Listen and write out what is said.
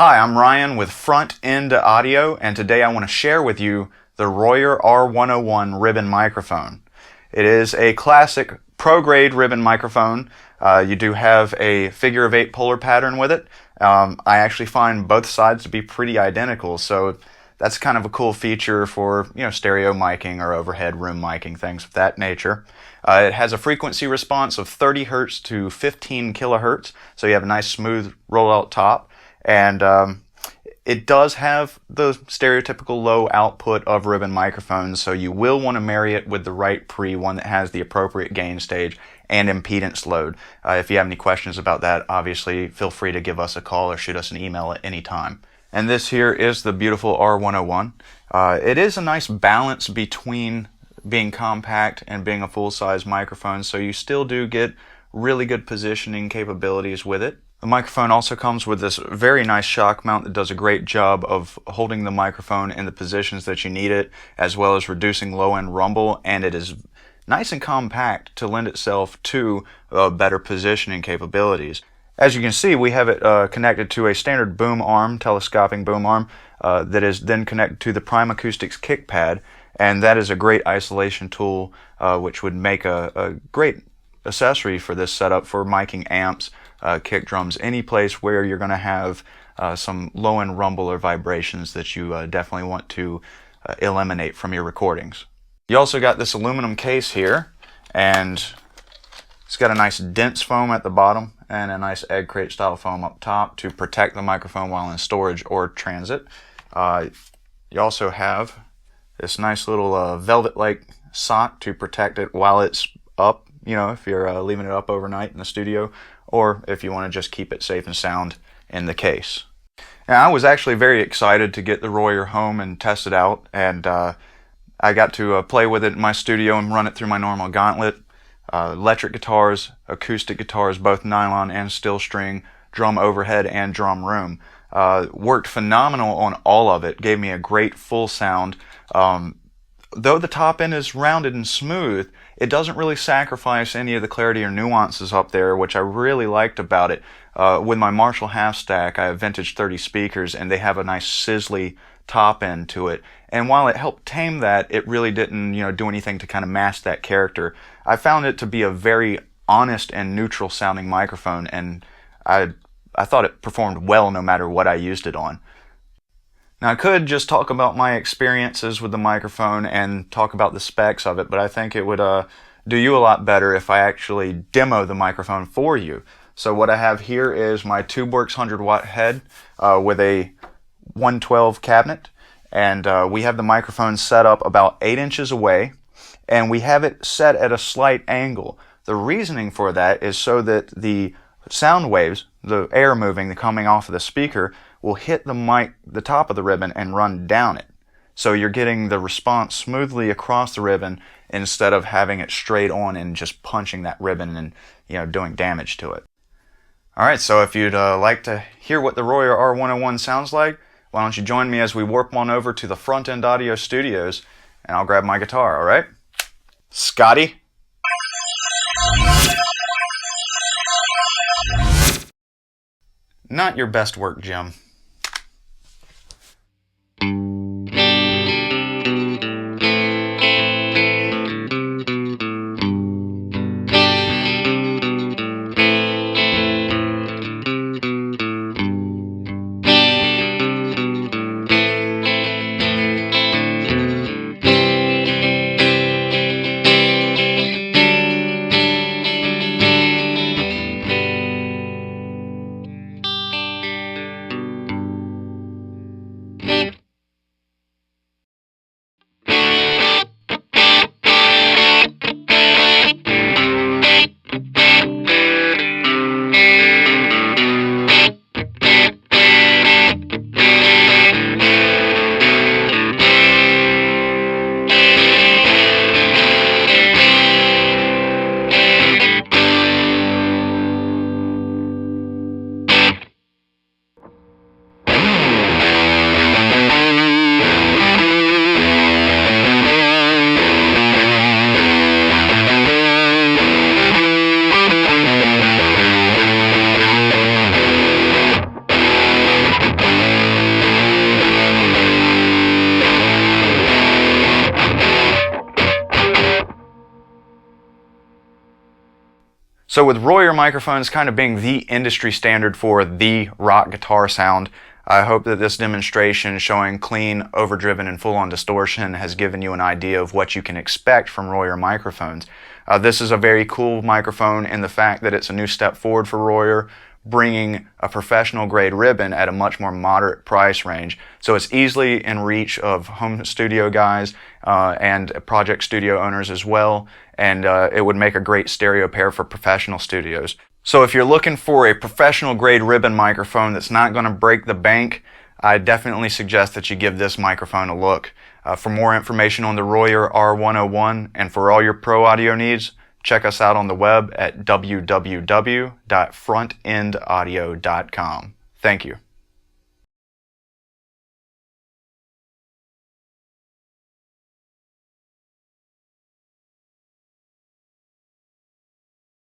Hi, I'm Ryan with Front End Audio, and today I want to share with you the Royer R-101 ribbon microphone. It is a classic pro-grade ribbon microphone. You do have a figure of 8 polar pattern with it. I actually find both sides to be pretty identical, so that's kind of a cool feature for stereo miking or overhead room miking, things of that nature. It has a frequency response of 30 hertz to 15 kilohertz, so you have a nice smooth rollout top. And it does have the stereotypical low output of ribbon microphones, so you will want to marry it with the right one that has the appropriate gain stage and impedance load. If you have any questions about that, obviously feel free to give us a call or shoot us an email at any time. And this here is the beautiful R-101. It is a nice balance between being compact and being a full-size microphone, so you still do get really good positioning capabilities with it. The microphone also comes with this very nice shock mount that does a great job of holding the microphone in the positions that you need it, as well as reducing low-end rumble, and it is nice and compact to lend itself to better positioning capabilities. As you can see, we have it connected to a standard boom arm, telescoping boom arm, that is then connected to the Prime Acoustics kick pad, and that is a great isolation tool which would make a great accessory for this setup for miking amps, kick drums, any place where you're going to have some low-end rumble or vibrations that you definitely want to eliminate from your recordings. You also got this aluminum case here, and it's got a nice dense foam at the bottom and a nice egg crate style foam up top to protect the microphone while in storage or transit. You also have this nice little velvet-like sock to protect it while it's up, if you're leaving it up overnight in the studio, or if you want to just keep it safe and sound in the case. Now, I was actually very excited to get the Royer home and test it out, and I got to play with it in my studio and run it through my normal gauntlet. Electric guitars, acoustic guitars, both nylon and steel string, drum overhead and drum room. Worked phenomenal on all of it, gave me a great full sound. Though the top end is rounded and smooth, it doesn't really sacrifice any of the clarity or nuances up there, which I really liked about it. With my Marshall half stack, I have vintage 30 speakers, and they have a nice sizzly top end to it. And while it helped tame that, it really didn't, do anything to kind of mask that character. I found it to be a very honest and neutral sounding microphone, and I thought it performed well no matter what I used it on. Now, I could just talk about my experiences with the microphone and talk about the specs of it, but I think it would do you a lot better if I actually demo the microphone for you. So what I have here is my TubeWorks 100-watt head with a 112 cabinet, and we have the microphone set up about 8 inches away, and we have it set at a slight angle. The reasoning for that is so that the sound waves, the air moving, coming off of the speaker, will hit the top of the ribbon and run down it. So you're getting the response smoothly across the ribbon instead of having it straight on and just punching that ribbon and doing damage to it. Alright, so if you'd like to hear what the Royer R-101 sounds like, why don't you join me as we warp on over to the Front End Audio Studios, and I'll grab my guitar, alright? Scotty? Not your best work, Jim. So with Royer microphones kind of being the industry standard for the rock guitar sound, I hope that this demonstration showing clean, overdriven, and full-on distortion has given you an idea of what you can expect from Royer microphones. This is a very cool microphone in the fact that it's a new step forward for Royer, bringing a professional grade ribbon at a much more moderate price range. So it's easily in reach of home studio guys and project studio owners as well, and it would make a great stereo pair for professional studios. So if you're looking for a professional grade ribbon microphone that's not going to break the bank, I definitely suggest that you give this microphone a look. For more information on the Royer R-101 and for all your pro audio needs, check us out on the web at www.frontendaudio.com. Thank you.